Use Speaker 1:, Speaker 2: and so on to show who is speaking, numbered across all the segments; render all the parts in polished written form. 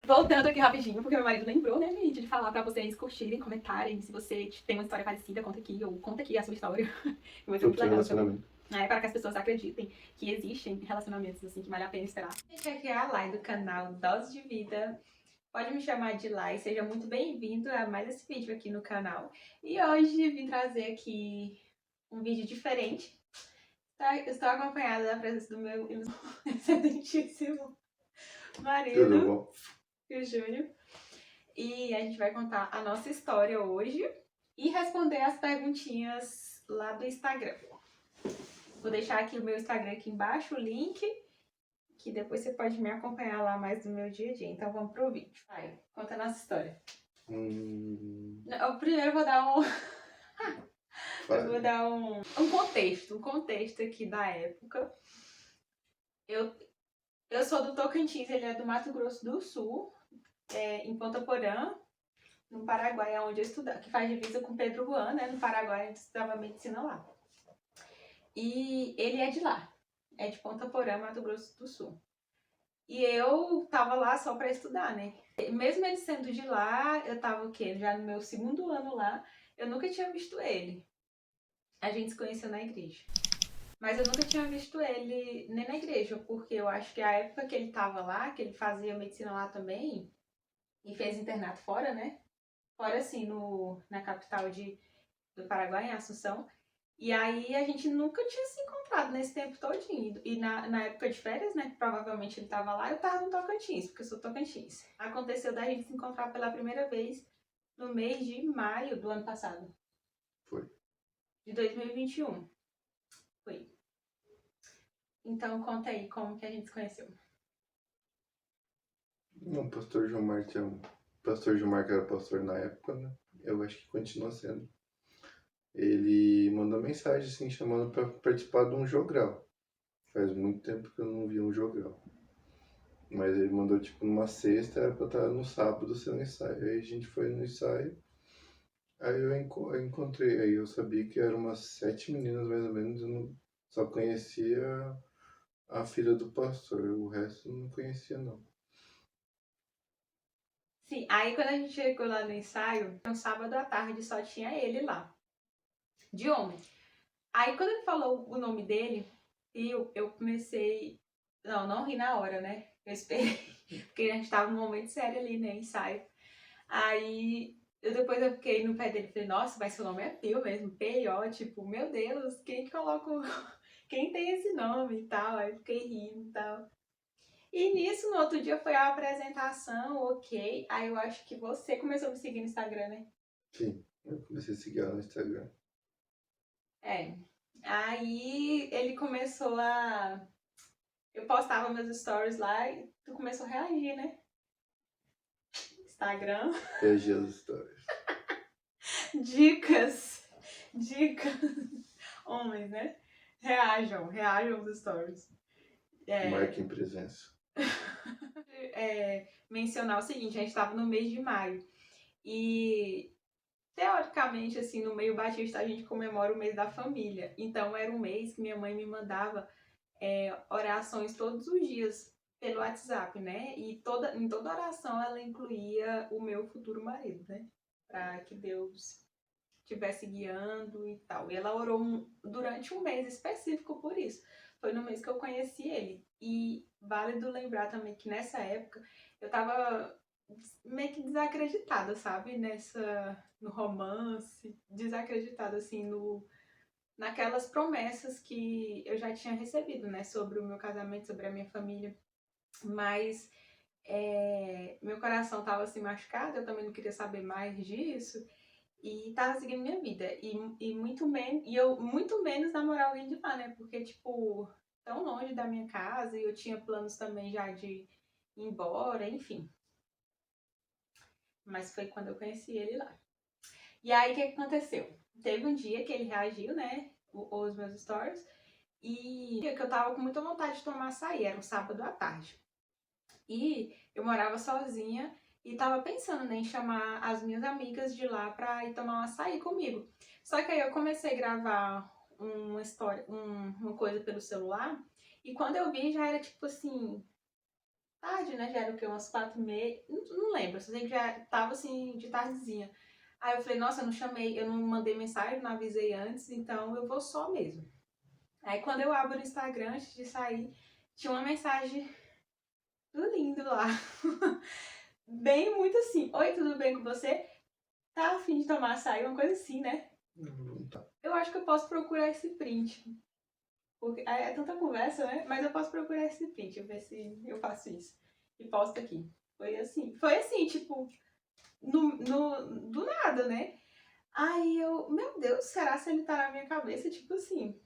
Speaker 1: Voltando aqui rapidinho, porque meu marido lembrou, né, gente, de falar pra vocês curtirem, comentarem. Se você tem uma história parecida, conta aqui, ou conta aqui a sua história. Que vai ser muito
Speaker 2: Sobre seu
Speaker 1: legal também.
Speaker 2: relacionamento.
Speaker 1: Para que as pessoas acreditem que existem relacionamentos assim que vale a pena esperar. Gente, aqui é a Lai do canal Dose de Vida. Pode me chamar de Lai, seja muito bem-vindo a mais esse vídeo aqui no canal. E hoje vim trazer aqui um vídeo diferente. Estou acompanhada da presença do meu excelentíssimo
Speaker 2: Tudo
Speaker 1: marido,
Speaker 2: bom?
Speaker 1: o Júnior. E a gente vai contar a nossa história hoje e responder as perguntinhas lá do Instagram. Vou deixar aqui o meu Instagram aqui embaixo, o link, que depois você pode me acompanhar lá mais no meu dia a dia. Então vamos pro vídeo. Vai, conta a nossa história. Primeiro eu vou dar um... eu vou dar um contexto aqui da época. Eu sou do Tocantins, ele é do Mato Grosso do Sul, em Ponta Porã, no Paraguai, é onde eu estudava, que faz divisa com Pedro Juan, né? No Paraguai, a gente estudava medicina lá. E ele é de lá, é de Ponta Porã, Mato Grosso do Sul. E eu tava lá só pra estudar, né? Mesmo ele sendo de lá, eu tava o quê? Já no meu segundo ano lá, eu nunca tinha visto ele. A gente se conheceu na igreja. Mas eu nunca tinha visto ele nem na igreja, porque eu acho que a época que ele tava lá, que ele fazia medicina lá também, e fez internato fora, né? Fora assim, na capital do Paraguai, em Assunção. E aí a gente nunca tinha se encontrado nesse tempo todinho. E na época de férias, né, que provavelmente ele tava lá, eu tava no Tocantins, porque eu sou Tocantins. Aconteceu da gente se encontrar pela primeira vez no mês de maio do ano passado.
Speaker 2: Foi.
Speaker 1: De 2021. Foi. Então conta aí como que a gente se conheceu.
Speaker 2: O pastor Gilmar tinha um... pastor Gilmar, que era pastor na época, né? Eu acho que continua sendo. Ele mandou mensagem, assim, chamando pra participar de um jogral. Faz muito tempo que eu não vi um jogral. Mas ele mandou, tipo, numa sexta, era pra estar no sábado sendo ensaio. Aí a gente foi no ensaio. Aí eu encontrei, aí eu sabia que eram umas 7 meninas, mais ou menos. Eu não... só conhecia a filha do pastor. O resto eu não conhecia, não.
Speaker 1: Sim, aí quando a gente chegou lá no ensaio, um sábado à tarde só tinha ele lá, de homem. Aí quando ele falou o nome dele, eu comecei... Não ri na hora, né? Eu esperei, porque a gente tava num momento sério ali, né? Ensaio. Aí depois eu fiquei no pé dele e falei, nossa, mas seu nome é Pio mesmo, P-I-O, tipo, meu Deus, quem coloca quem tem esse nome e tal? Aí eu fiquei rindo e tal. E nisso, no outro dia foi a apresentação, ok. Aí eu acho que você começou a me seguir no Instagram, né?
Speaker 2: Sim, eu comecei a seguir ela no Instagram.
Speaker 1: É. Aí ele começou a... Eu postava meus stories lá e tu começou a reagir, né? Instagram.
Speaker 2: Reagi às histórias.
Speaker 1: Dicas. Dicas. Homens, né? Reajam aos stories.
Speaker 2: Marquem presença.
Speaker 1: Mencionar o seguinte, a gente estava no mês de maio. E teoricamente, assim, no meio batista a gente comemora o mês da família. Então era um mês que minha mãe me mandava orações todos os dias pelo WhatsApp, né? E em toda oração ela incluía o meu futuro marido, né? Para que Deus estivesse guiando e tal. E ela orou durante um mês específico por isso. Foi no mês que eu conheci ele. E válido lembrar também que nessa época eu tava meio que desacreditada, sabe? No romance, desacreditada, assim, naquelas promessas que eu já tinha recebido, né? Sobre o meu casamento, sobre a minha família. Mas meu coração tava assim machucado, eu também não queria saber mais disso. E tava seguindo minha vida. E eu muito menos namorar alguém de lá, né? Porque, tipo, tão longe da minha casa e eu tinha planos também já de ir embora, enfim. Mas foi quando eu conheci ele lá. E aí, o que aconteceu? Teve um dia que ele reagiu, né? Os meus stories. E que eu tava com muita vontade de tomar açaí. Era um sábado à tarde. E eu morava sozinha e tava pensando, né, em chamar as minhas amigas de lá pra ir tomar um açaí comigo. Só que aí eu comecei a gravar uma história, uma coisa pelo celular, e quando eu vi já era tipo assim, tarde, né? Já era o quê? Umas 4h30. Não lembro, só sei que já tava assim, de tardezinha. Aí eu falei, nossa, eu não chamei, eu não mandei mensagem, não avisei antes, então eu vou só mesmo. Aí quando eu abro o Instagram, antes de sair, tinha uma mensagem do lindo lá. Bem, muito assim, oi, tudo bem com você? Tá a fim de tomar açaí? Uma coisa assim, né?
Speaker 2: Não tá.
Speaker 1: Eu acho que eu posso procurar esse print. Porque é tanta conversa, né? Mas eu posso procurar esse print, ver se eu faço isso. E posto aqui. Foi assim, tipo, do nada, né? Aí eu, meu Deus, será se ele tá na minha cabeça? Tipo assim,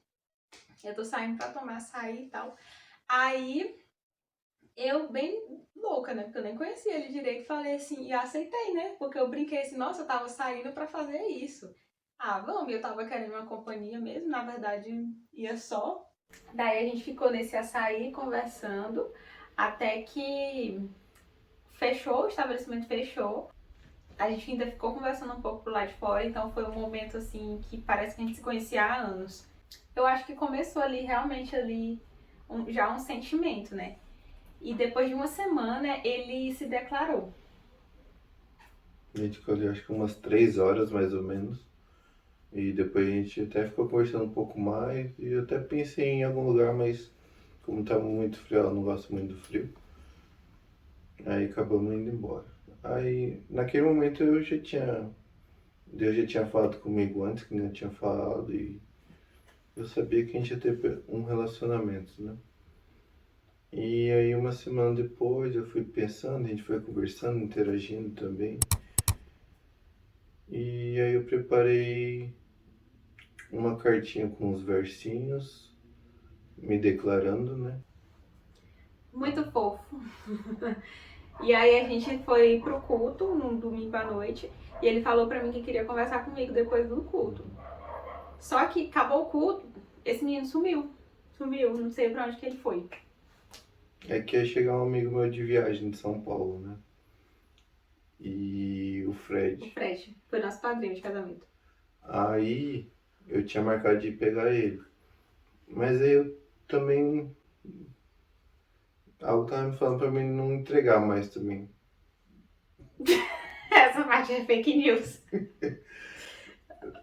Speaker 1: eu tô saindo pra tomar açaí e tal. Aí eu, bem louca, né? Porque eu nem conhecia ele direito, falei assim, e aceitei, né? Porque eu brinquei assim, nossa, eu tava saindo pra fazer isso. Ah, vamos, eu tava querendo uma companhia mesmo, na verdade ia só. Daí a gente ficou nesse açaí conversando, até que fechou, o estabelecimento fechou. A gente ainda ficou conversando um pouco pro lado de fora, então foi um momento assim que parece que a gente se conhecia há anos. Eu acho que começou ali, realmente ali, já um sentimento, né? E depois de uma semana ele se declarou.
Speaker 2: A gente ficou ali, acho que umas 3 horas mais ou menos. E depois a gente até ficou conversando um pouco mais. E eu até pensei em algum lugar, mas como tava muito frio, ela não gosta muito do frio. Aí acabamos indo embora. Aí naquele momento Deus já tinha falado comigo antes, que não tinha falado, e eu sabia que a gente ia ter um relacionamento, né? E aí uma semana depois eu fui pensando, a gente foi conversando, interagindo também. E aí eu preparei uma cartinha com os versinhos, me declarando, né?
Speaker 1: Muito fofo. E aí a gente foi pro culto num domingo à noite e ele falou pra mim que queria conversar comigo depois do culto. Só que acabou o culto, esse menino sumiu. Sumiu, não sei pra onde que ele foi.
Speaker 2: É que ia chegar um amigo meu de viagem de São Paulo, né? E o
Speaker 1: O
Speaker 2: Fred.
Speaker 1: Fred foi nosso padrinho de casamento.
Speaker 2: Aí eu tinha marcado de pegar ele. Mas aí eu também. Algo tava me falando pra mim não entregar mais também.
Speaker 1: Essa parte é fake news.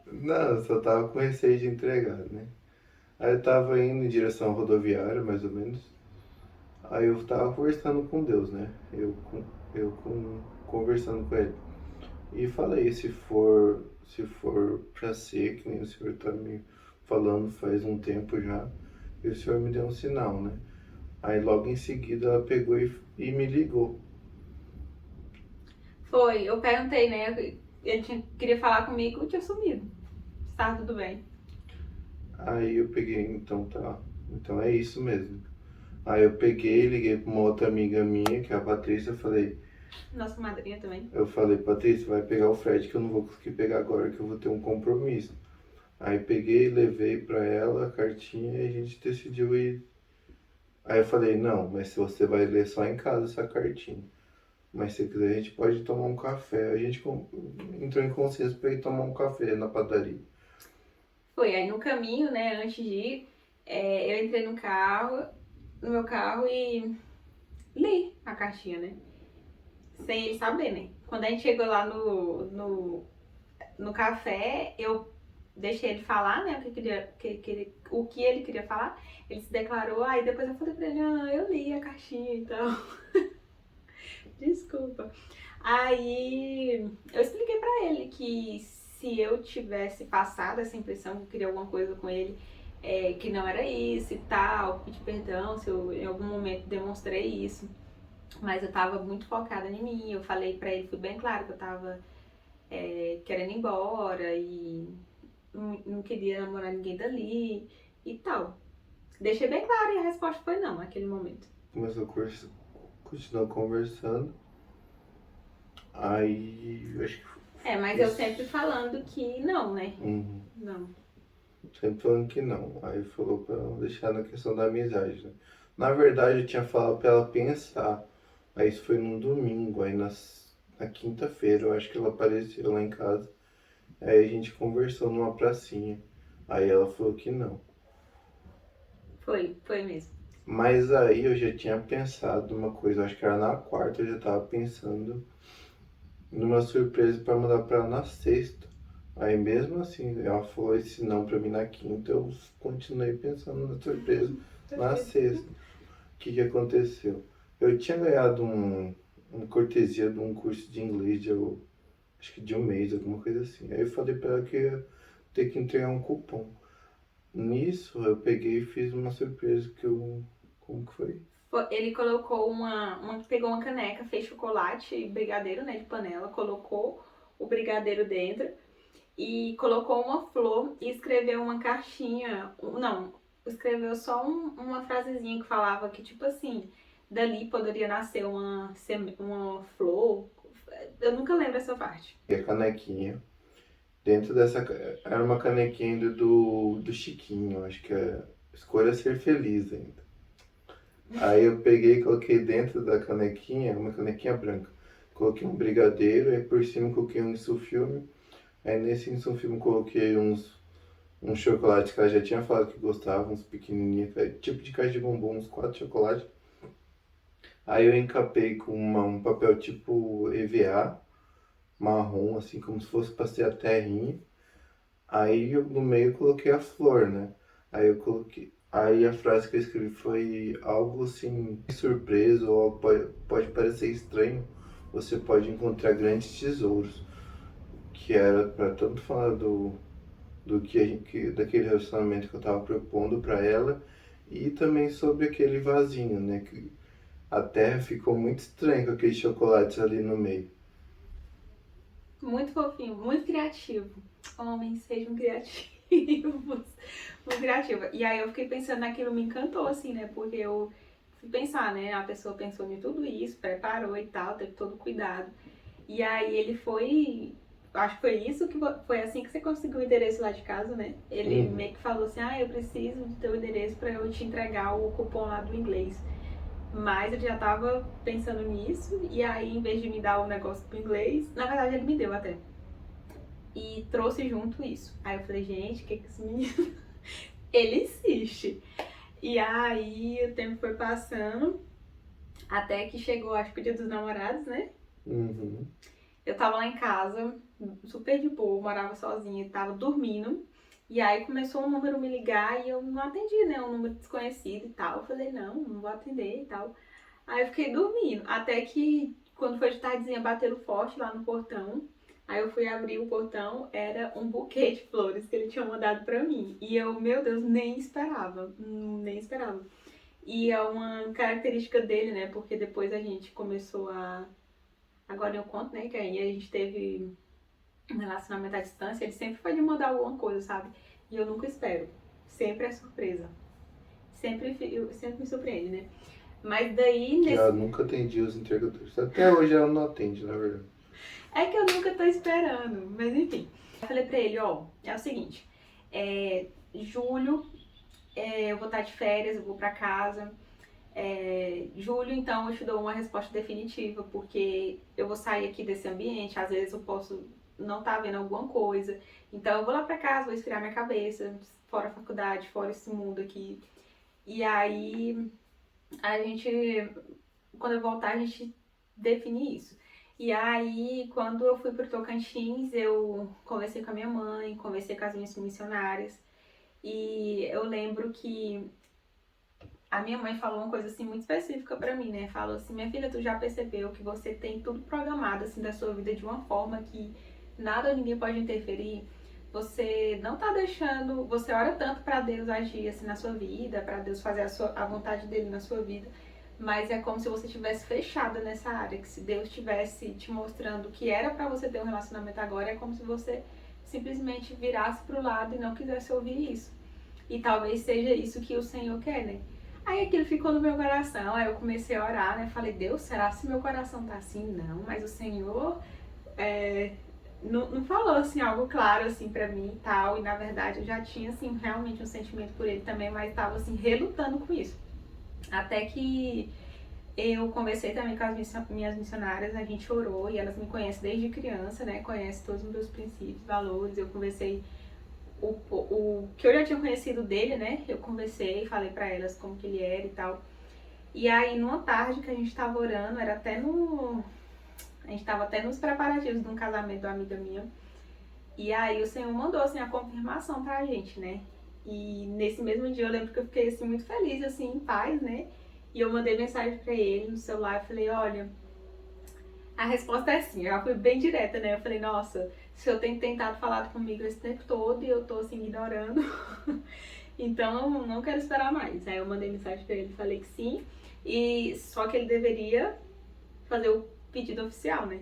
Speaker 2: Não, eu só tava com receio de entregar, né? Aí eu tava indo em direção à rodoviária, mais ou menos. Aí eu tava conversando com Deus, né? Conversando com ele. E falei, se for pra ser, que nem o senhor tá me falando faz um tempo já, e o senhor me deu um sinal, né? Aí logo em seguida ela pegou e me ligou.
Speaker 1: Foi, eu perguntei, né? Queria falar comigo e tinha sumido. Tá tudo bem.
Speaker 2: Aí eu peguei, então tá, então é isso mesmo. Aí eu peguei, liguei pra uma outra amiga minha, que é a Patrícia,
Speaker 1: Nossa madrinha também.
Speaker 2: eu falei, Patrícia, vai pegar o Fred que eu não vou conseguir pegar agora que eu vou ter um compromisso. Aí peguei, levei pra ela a cartinha e a gente decidiu ir. Aí eu falei, não, mas se você vai ler só em casa essa cartinha. Mas se quiser a gente pode tomar um café. A gente entrou em consenso pra ir tomar um café na padaria.
Speaker 1: Foi, aí no caminho, né, antes de ir, eu entrei no meu carro e li a cartinha, né? Sem ele saber, né? Quando a gente chegou lá no café, eu deixei ele falar, né? O que ele queria falar. Ele se declarou, aí depois eu falei pra ele, eu li a caixinha e tal. Desculpa. Aí eu expliquei pra ele que se eu tivesse passado essa impressão que eu queria alguma coisa com ele, que não era isso e tal, pedir perdão se eu em algum momento demonstrei isso. Mas eu tava muito focada em mim, eu falei pra ele, fui bem claro que eu tava querendo ir embora e não queria namorar ninguém dali e tal. Deixei bem claro e a resposta foi não naquele momento.
Speaker 2: Começou a continuar conversando. Aí eu acho que.
Speaker 1: Mas eu sempre falando que não, né?
Speaker 2: Uhum.
Speaker 1: Não.
Speaker 2: Sempre falando que não. Aí falou pra não deixar na questão da amizade, né? Na verdade eu tinha falado pra ela pensar. Aí isso foi num domingo. Aí na quinta-feira eu acho que ela apareceu lá em casa. Aí a gente conversou numa pracinha. Aí ela falou que não.
Speaker 1: Foi mesmo.
Speaker 2: Mas aí eu já tinha pensado uma coisa, acho que era na quarta, eu já tava pensando numa surpresa para mandar para ela na sexta. Aí mesmo assim, ela falou esse não para mim na quinta, eu continuei pensando na surpresa na
Speaker 1: Perfeito.
Speaker 2: sexta. O que que aconteceu? Eu tinha ganhado uma cortesia de um curso de inglês acho que de um mês, alguma coisa assim. Aí eu falei para ela que ia ter que entregar um cupom. Nisso eu peguei e fiz uma surpresa que eu. Como que foi?
Speaker 1: Ele colocou pegou uma caneca, fez chocolate, brigadeiro, né, de panela, colocou o brigadeiro dentro e colocou uma flor e escreveu uma caixinha, não, escreveu só uma frasezinha que falava que, tipo assim, dali poderia nascer uma flor. Eu nunca lembro essa parte.
Speaker 2: E a canequinha. Dentro dessa. Era uma canequinha ainda do Chiquinho, acho que é Escolha Ser Feliz ainda. Aí eu peguei e coloquei dentro da canequinha, uma canequinha branca. Coloquei um brigadeiro, aí por cima coloquei um insufilme. Aí nesse insufilme coloquei uns chocolates que ela já tinha falado que gostava, uns pequenininhos, tipo de caixa de bombom, uns 4 chocolates. Aí eu encapei com um papel tipo EVA, marrom, assim, como se fosse pra ser a terrinha. Aí no meio eu coloquei a flor, né? Aí eu coloquei. Aí a frase que eu escrevi foi algo assim, surpresa ou algo pode parecer estranho. Você pode encontrar grandes tesouros. Que era pra tanto falar do que daquele relacionamento que eu tava propondo pra ela e também sobre aquele vasinho, né? Que a terra ficou muito estranha com aqueles chocolates ali no meio.
Speaker 1: Muito fofinho, muito criativo. Homens, sejam criativos. Muito criativa. E aí eu fiquei pensando naquilo, me encantou, assim, né? Porque eu fui pensar, né? A pessoa pensou em tudo isso, preparou e tal, teve todo o cuidado. E aí ele foi. Acho que foi isso que foi assim que você conseguiu o endereço lá de casa, né? Ele meio que falou assim: ah, eu preciso do teu endereço pra eu te entregar o cupom lá do inglês. Mas eu já tava pensando nisso, e aí em vez de me dar o negócio do inglês, na verdade ele me deu até. E trouxe junto isso. Aí eu falei, gente, o que esse menino. Ele insiste. E aí o tempo foi passando, até que chegou, acho que o dia dos namorados, né?
Speaker 2: Uhum.
Speaker 1: Eu tava lá em casa, super de boa, morava sozinha, tava dormindo. E aí começou um número me ligar e eu não atendi, né? Um número desconhecido e tal. Eu falei, não vou atender e tal. Aí eu fiquei dormindo. Até que quando foi de tardezinha, bateram forte lá no portão. Aí eu fui abrir o portão, era um buquê de flores que ele tinha mandado pra mim. E eu, meu Deus, nem esperava. Nem esperava. E é uma característica dele, né? Porque depois a gente começou a. Agora eu conto, né? Que aí a gente teve um relacionamento à distância. Ele sempre foi de mandar alguma coisa, sabe? E eu nunca espero. Sempre é surpresa. Sempre me surpreende, né? Mas daí,
Speaker 2: Que ela
Speaker 1: nesse.
Speaker 2: nunca atendia os entregadores. Até hoje ela não atende, na verdade.
Speaker 1: É que eu nunca tô esperando, mas enfim. Eu falei pra ele, ó, é o seguinte, julho, eu vou estar de férias, eu vou pra casa. Julho, então, eu te dou uma resposta definitiva, porque eu vou sair aqui desse ambiente, às vezes eu posso não estar vendo alguma coisa. Então eu vou lá pra casa, vou esfriar minha cabeça, fora a faculdade, fora esse mundo aqui. E aí, a gente, quando eu voltar, a gente define isso. E aí, quando eu fui pro Tocantins, eu conversei com a minha mãe, conversei com as minhas missionárias. E eu lembro que a minha mãe falou uma coisa assim muito específica pra mim, né? Falou assim: minha filha, tu já percebeu que você tem tudo programado assim da sua vida de uma forma que nada ou ninguém pode interferir? Você não tá deixando, você ora tanto pra Deus agir assim na sua vida, pra Deus fazer a vontade dele na sua vida, mas é como se você tivesse fechada nessa área, que se Deus tivesse te mostrando que era pra você ter um relacionamento agora, é como se você simplesmente virasse pro lado e não quisesse ouvir isso. E talvez seja isso que o Senhor quer, né? Aí aquilo ficou no meu coração, aí eu comecei a orar, né? Falei, Deus, será que meu coração tá assim? Não, mas o Senhor não falou assim algo claro assim pra mim e tal. E na verdade eu já tinha assim realmente um sentimento por ele também, mas tava assim relutando com isso. Até que eu conversei também com as minhas missionárias, a gente orou e elas me conhecem desde criança, né? Conhecem todos os meus princípios, valores. Eu conversei o que eu já tinha conhecido dele, né? Eu conversei, falei pra elas como que ele era e tal. E aí, numa tarde que a gente tava orando, era até no... A gente tava até nos preparativos de um casamento de uma amiga minha. E aí o Senhor mandou, assim, a confirmação pra gente, né? E nesse mesmo dia eu lembro que eu fiquei, assim, muito feliz, assim, em paz, né? E eu mandei mensagem pra ele no celular e falei, olha, a resposta é sim. Eu fui bem direta, né? Eu falei, nossa, se eu tenho tentado falar comigo esse tempo todo e eu tô, assim, ignorando, então eu não quero esperar mais. Aí eu mandei mensagem pra ele, falei que sim, e só que ele deveria fazer o pedido oficial, né?